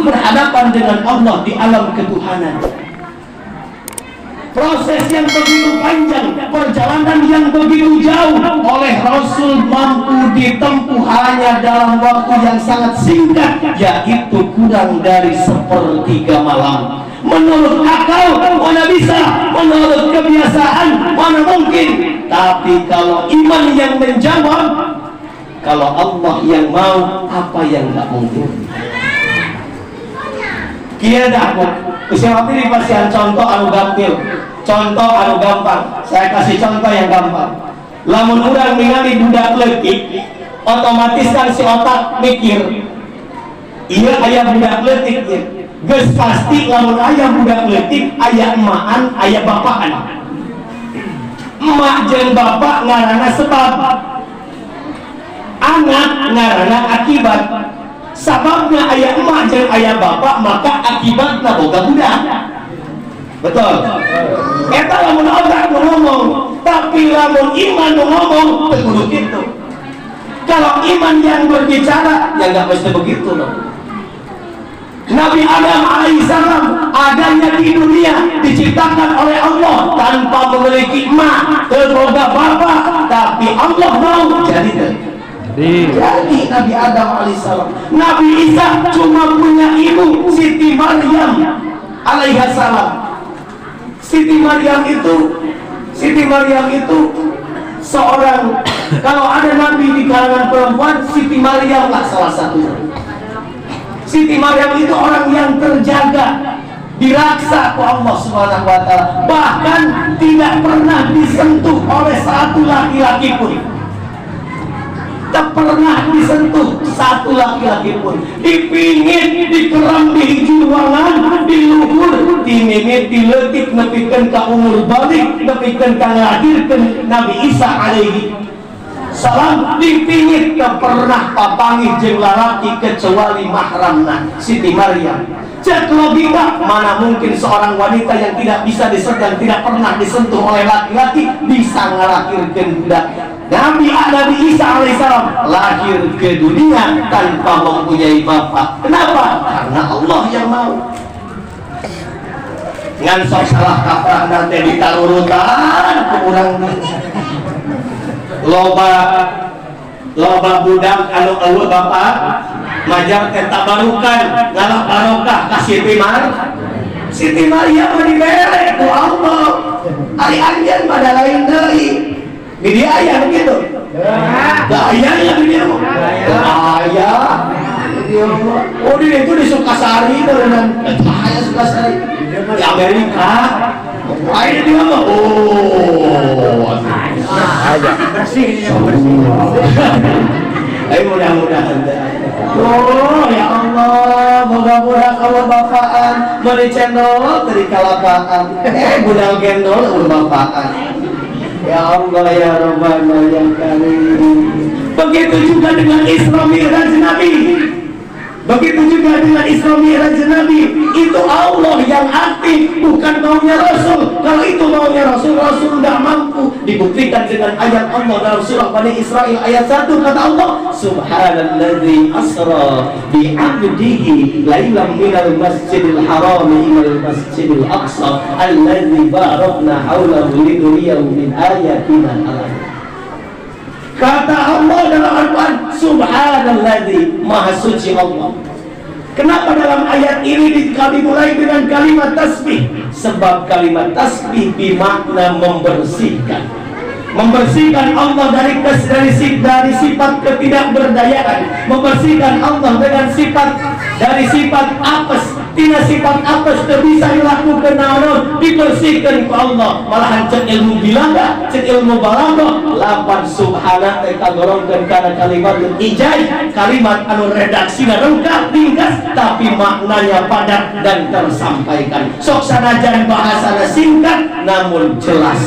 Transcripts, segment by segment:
berhadapan dengan Allah di alam ketuhanan. Proses yang begitu panjang, perjalanan yang begitu jauh oleh Rasul mampu ditempuh hanya dalam waktu yang sangat singkat, yaitu kurang dari 1/3 malam. Menurut akal mana bisa, menurut kebiasaan mana mungkin. Tapi kalau iman yang menjawab, kalau Allah yang mau, apa yang nggak mungkin? Kia dah aku usia ini pasian contoh anu gampil, contoh anu gampang. Saya kasih contoh yang gampang. Lamun urang ningali budak leutik, otomatis kan si otak mikir, iya aya budak leutik ya. Geus pasti lamun aya budak leutik, aya emaan, aya bapaan. Emak jeung bapak ngaranna sebab, anak ngaranna akibat. Sababna aya emak jeung aya bapak, maka akibatna boga budak. Betul. Eta lamun otak nu ngomong, tapi lamun iman nu ngomong teu kudu kitu. Kalau iman yang berbicara, ya enggak mesti begitu loh. Nabi Adam alaihissalam adanya di dunia diciptakan oleh Allah tanpa memiliki emak, terboga bapak, tapi Allah mau jadi Nabi Adam alaihissalam. Nabi Isa cuma punya ibu Siti Maryam alaihissalam. Siti Maryam itu seorang, kalau ada nabi di kalangan perempuan, Siti Maryam lah salah satunya. Siti Maryam itu orang yang terjaga, diraksa oleh Allah Subhanahu wa taala, bahkan tidak pernah disentuh oleh satu laki-laki pun. Tak pernah disentuh satu laki-laki pun. Dipingit, dikeram di hiji ruangan, diluhur, dimimit, diletik, nepikeun ka umur balik, nepikeun ka ngahirkeun Nabi Isa alaihi salam, dipingit, tak pernah papangi jeung lalaki kecuali mahramna Siti Maryam. Cek logika, mana mungkin seorang wanita yang tidak bisa disentuh, tidak pernah disentuh oleh laki-laki bisa ngalahirkeun budak. Nabi Isa alaihissalam lahir ke dunia tanpa mempunyai bapak. Kenapa? Karena Allah yang mau. Ngan sok salah kaprah nanti ditarurutan ke urang. Loba budak anu eueuh bapak majar teh tabarukan ngalah barokah ka Siti Maryam dibere ku Allah. Ari anjeun pada lain deui. Dia ayah begitu. Ayah yang dia mau. Ayah. Oh dia itu di Sukasari dengan ayah Sukasari di Amerika. Ayah dia mau. Oh. Ayah bersih. Ayo mudah-mudahan. Oh ya Allah, moga-moga kalau bapaan mari cendol dari kalapaan. Budal gendol bapaan. Ya Allah ya Rabbana ya Karim. Begitu juga dengan Isra Mi'raj Nabi. Begitu juga dengan Isra Mi'raj Nabi. Itu Allah yang aktif, bukan maunya Rasul. Kalau itu maunya Rasul, Rasul tidak mampu. Dibuktikan dengan ayat Allah dalam surah Bani Israil ayat 1, kata Allah, Subhanalladzi asra bi'abdihi lailan minal masjidil haram ilal masjidil aqsa alladzi barakna haulahu linuriyahu min ayatina al-ayat. Kata Allah dalam Al-Quran, Subhanalladzi, maha suci Allah. Kenapa dalam ayat ini dimulai dengan kalimat tasbih? Sebab kalimat tasbih bermakna membersihkan. Membersihkan Allah dari sifat ketidakberdayaan. Membersihkan Allah dengan dari sifat apes. Tidak sifat apes bisa dilakukan naon, dibersihkan ke Allah. Malahan cek ilmu bilaga, cek ilmu balaghah, lapan subhana teh kagolongkeun kana kalimat ijaz, kalimat anu redaksina lengkap ringkas tapi maknanya padat dan tersampaikan. Sok sanajan bahasana singkat namun jelas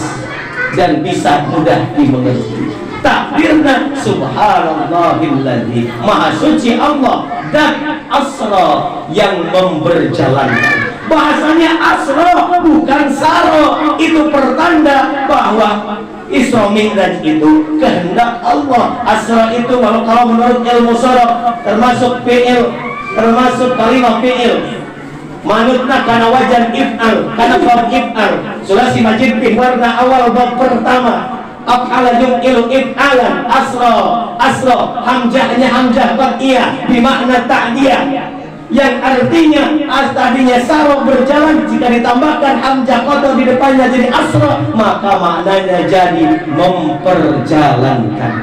dan bisa mudah dimengerti. Takbirna subhanallahilladzi, maha suci Allah, dan asra yang memberjalankan. Bahasanya asra bukan saro. Itu pertanda bahwa Isra Mi'raj itu kehendak Allah. Asra itu kalau menurut ilmu sorof termasuk fi'il termasuk kalimat fi'il manutna kana wajan if'al kana bab if'al sulasi majid fi warna awal bab pertama af'ala yum'ilu if'alan asra hamzahnya hamzah qat'iyah bimakna ta'diyah yang artinya tadinya saro berjalan, jika ditambahkan hamzah qat'ah di depannya jadi asra maka maknanya jadi memperjalankan,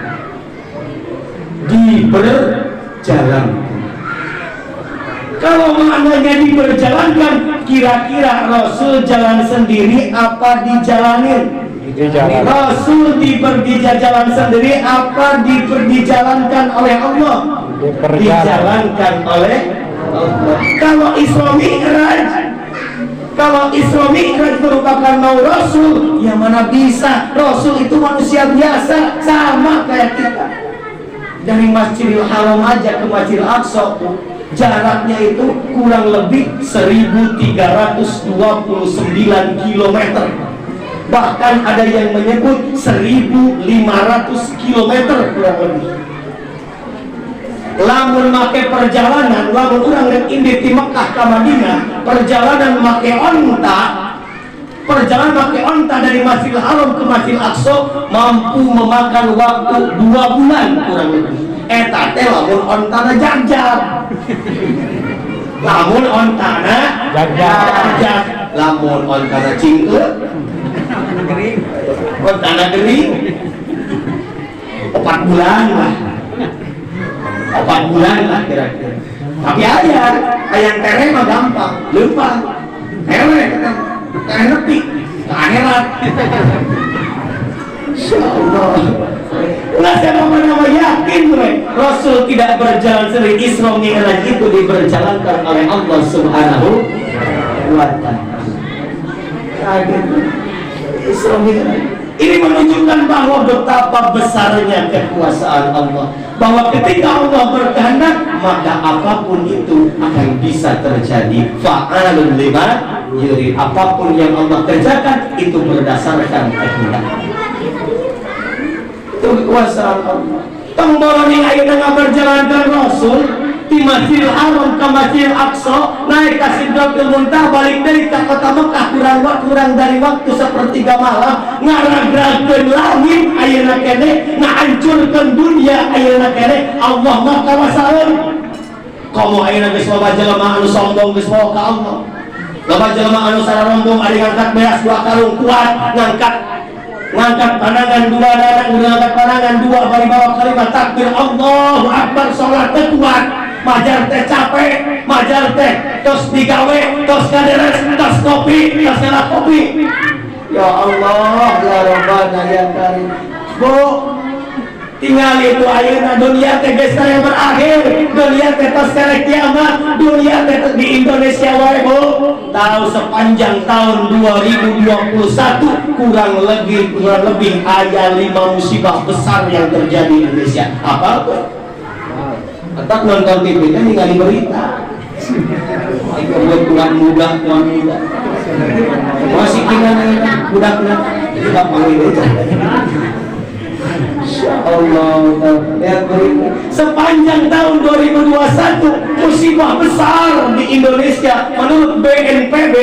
diberjalankan. Kalau maknanya diberjalankan, kira-kira Rasul jalan sendiri apa dijalanin? Rasul dijalan sendiri apa dijalankan oleh Allah? Dijalankan oleh Allah. Kalau Isra Mi'raj merupakan mau Rasul, yang mana bisa? Rasul itu manusia biasa sama kayak kita. Dari Masjidil Haram aja ke Masjidil Aqsa jaraknya itu kurang lebih 1329 km. Bahkan ada yang menyebut 1500 km kurang lebih. Lamun make perjalanan, lamun orang yang indi di Mekah ke Madinah, perjalanan make onta dari Masjidil Haram ke Masjidil Aqsa mampu memakan waktu 2 bulan kurang lebih. Eta teh lamun ontana jagjag. Lamun ontana jagjag. Lamun ontana cingkeut. Ontana gering. 4 bulan lah. 4 bulan lah kira-kira. Tapi ayang tereng mah gampang, leumpang. Ewe tereng nepi ke akhirat. Insyaallah. Nah, saya mau yakin Rasul tidak berjalan sendiri. Isra Mi'raj itu diberjalankan oleh Allah Subhanahu wa Ta'ala. Isra Mi'raj ini menunjukkan bahwa betapa besarnya kekuasaan Allah, bahwa ketika Allah berkehendak maka apapun itu akan bisa terjadi. Fa'alun lima yurid, apapun yang Allah kerjakan itu berdasarkan kehendak. Kekuasaan Allah. Tongbolong yang ayeuna berjalankan Rasul di Masjidil Haram ke Masjidil Aqsa, naik ke Sidratul Muntaha, balik dari ke kota Mekah kurang dari waktu sepertiga malam, ngaragrakeun langit ayeuna kene, ngahancurkeun dunia ayeuna kene. Allah mah kawasaeun. Komo ayeuna geus loba jelema anu sombong geus bawa ka Allah. Loba jelema anu sararombong ari ngangkat beas 2 karung kuat, ngangkat pandangan 2 anak, ngangkat pandangan 2 bari bawa kalimat takbir Allahu Akbar, salat teh kuat, majar teh capek, majar teh tos digawe, tos kaderes, tos kopi, tos kena kopi. Ya Allah, ya Rabbana ya Karim. Bu, tinggal itu ayeuna dunia teh geus yang berakhir, dunia teh tos kana kiamat, dunia teh di Indonesia wae Bu. Tahu sepanjang tahun 2021 kurang lebih ada 5 musibah besar yang terjadi di Indonesia. Apa tuh? Tetap nonton TV kan ningali berita. Itu buat tuan muda. Masih gimana budak-budak? Kita panggil itu. Insyaallah. Sepanjang tahun 2021 musibah besar di Indonesia menurut BNPB,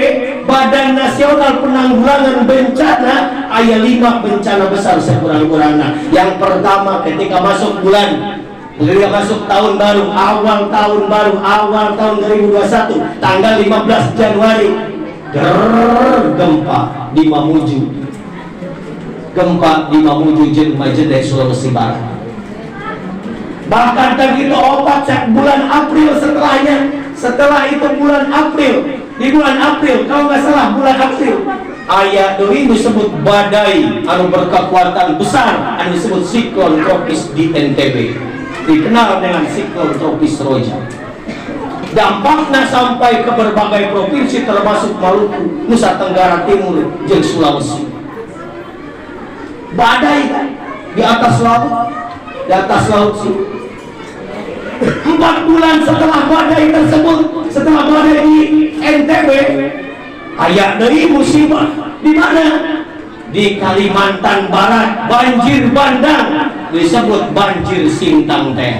Badan Nasional Penanggulangan Bencana, aya 5 bencana besar sekurang-kurangnya. Yang pertama ketika masuk tahun baru, awal tahun 2021, tanggal 15 Januari, gempa di Mamuju jeung Majene Sulawesi Barat. Bahkan begitu opat bulan April setelah itu bulan April, di bulan April kalau nggak salah bulan April aya deui disebut badai anu berkekuatan besar anu disebut siklon tropis di NTB, dikenal dengan siklon tropis Roja. Dampaknya sampai ke berbagai provinsi termasuk Maluku, Nusa Tenggara Timur, jeung Sulawesi. Badai di atas laut sih. 4 bulan setelah badai tersebut, setelah badai di NTB, aya deui musibah di mana? Di Kalimantan Barat, banjir bandang, disebut banjir Sintang teh.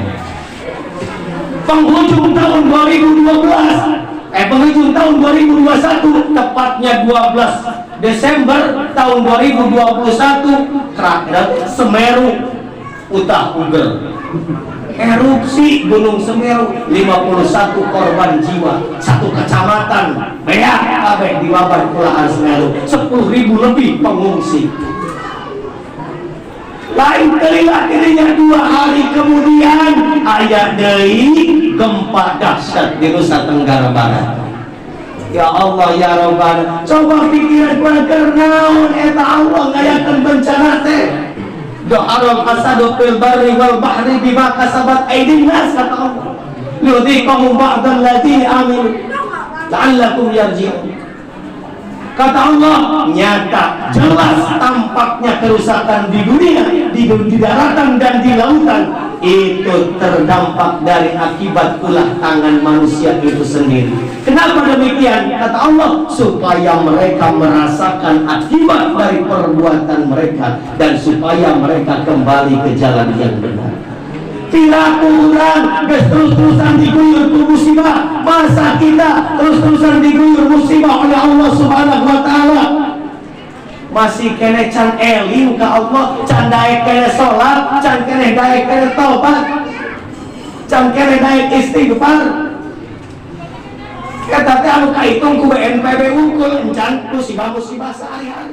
penghujung tahun 2012, penghujung tahun 2021, tepatnya 12 Desember tahun 2021, kerabat Semeru utah uger, erupsi Gunung Semeru, 51 korban jiwa, satu kecamatan beak kabeh diwabar kulaan Semeru, 10.000 lebih pengungsi. Lain kalilah dirinya 2 hari kemudian aya deui gempa dahsyat di Nusa Tenggara Barat. Ya Allah ya Rabbana, coba pikiran keluarga naon eta Allah ngayakeun bencana teh. Do'arul hasadu fil barri wal bahri bima kasabat aydin nas, kata Allah. Yudhiqahum ba'dal ladzi amilu la'allakum yarji'un. Kata Allah, nyata, jelas tampaknya kerusakan di dunia, di daratan dan di lautan, itu terdampak dari akibat ulah tangan manusia itu sendiri. Kenapa demikian? Kata Allah, supaya mereka merasakan akibat dari perbuatan mereka dan supaya mereka kembali ke jalan yang benar. Tidak kurang terus-terusan diguyur musibah, masa kita terus-terusan diguyur musibah oleh Allah Subhanahu wa Ta'ala. Masih kene can eling ke Allah, can daek kene sholat, can kene daek kene taubat, can kene daek istighfar. Kata teh anu kaitung ku BNPB unggul encan musibah-musibah sehari-hari.